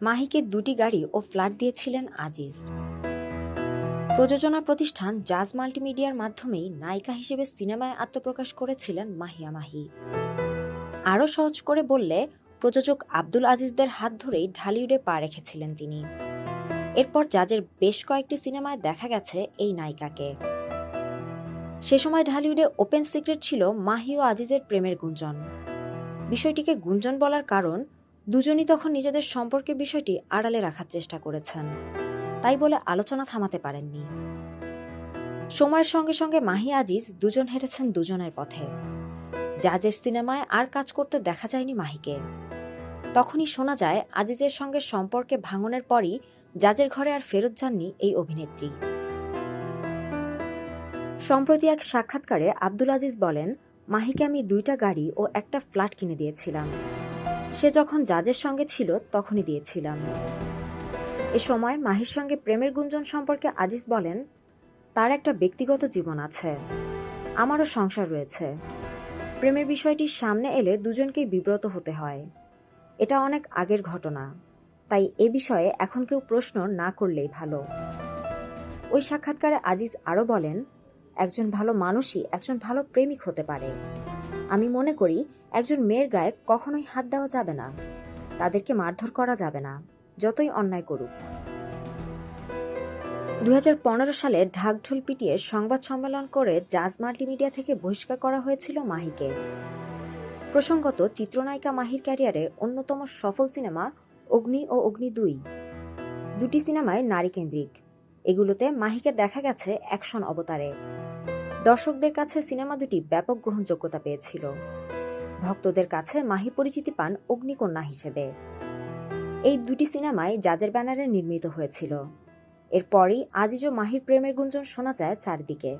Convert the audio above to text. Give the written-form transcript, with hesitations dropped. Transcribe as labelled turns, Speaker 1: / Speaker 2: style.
Speaker 1: মাহিকে 2টি গাড়ি ও ফ্ল্যাট দিয়েছিলেন আজিজ। প্রযোজনা প্রতিষ্ঠান জাজ মাল্টিমিডিয়ার মাধ্যমেই নায়িকা হিসেবে সিনেমায় আত্মপ্রকাশ করেছিলেন মাহিয়া মাহি। আরও সহজ করে বললে, প্রযোজক আব্দুল আজিজদের হাত ধরেই ঢালিউডে পা রেখেছিলেন তিনি। এরপর জাজের বেশ কয়েকটি সিনেমায় দেখা গেছে এই নায়িকাকে। সে সময় ঢালিউডে ওপেন সিক্রেট ছিল মাহি ও আজিজের প্রেমের গুঞ্জন। বিষয়টিকে গুঞ্জন বলার কারণ, দুজনই তখন নিজেদের সম্পর্কের বিষয়টি আড়ালে রাখার চেষ্টা করেছেন, তাই বলে আলোচনা থামাতে পারেননি। সময়ের সঙ্গে সঙ্গে মাহি আজিজ দুজন হেঁটেছেন দুজনের পথে। জাজের সিনেমায় আর কাজ করতে দেখা যায়নি মাহিকে। তখনই শোনা যায় আজিজের সঙ্গে সম্পর্কে ভাঙনের পরই জাজের ঘরে আর ফেরত যাননি এই অভিনেত্রী। সম্প্রতি এক সাক্ষাৎকারে আব্দুল আজিজ বলেন, মাহিকে আমি 2টা গাড়ি ও একটা ফ্ল্যাট কিনে দিয়েছিলাম। সে যখন জাজের সঙ্গে ছিল তখনই দিয়েছিলাম। এ সময় মাহির সঙ্গে প্রেমের গুঞ্জন সম্পর্কে আজিজ বলেন, তার একটা ব্যক্তিগত জীবন আছে, আমারও সংসার রয়েছে। প্রেমের বিষয়টি সামনে এলে দুজনকেই বিব্রত হতে হয়। এটা অনেক আগের ঘটনা, তাই এ বিষয়ে এখন কেউ প্রশ্ন না করলেই ভালো। ওই সাক্ষাৎকারে আজিজ আরও বলেন, একজন ভালো মানুষই একজন ভালো প্রেমিক হতে পারে। আমি মনে করি একজন মেয়ের গায়ে কখনোই হাত দেওয়া যাবে না, তাদেরকে মারধর করা যাবে না, যতই অন্যায় করুক। 2015 সালে ঢাকঢোল পিটিয়ে সংবাদ সম্মেলন করে জাজ মাল্টিমিডিয়া থেকে বহিষ্কার করা হয়েছিল মাহিকে। প্রসঙ্গত, চিত্রনায়িকা মাহির ক্যারিয়ারের অন্যতম সফল সিনেমা অগ্নি ও অগ্নি 2, দুটি সিনেমায় নারীকেন্দ্রিক। এগুলোতে মাহিকে দেখা গেছে অ্যাকশন অবতারে। দর্শকদের কাছে সিনেমা দুটি ব্যাপক গ্রহণযোগ্যতা পেয়েছিল। ভক্তদের কাছে মাহি পরিচিতি পান অগ্নিকন্যা হিসেবে। এই দুটি সিনেমায় জাজের ব্যানারে নির্মিত হয়েছিল। এরপরই আজিজ ও মাহির প্রেমের গুঞ্জন শোনা যায় চারদিকে।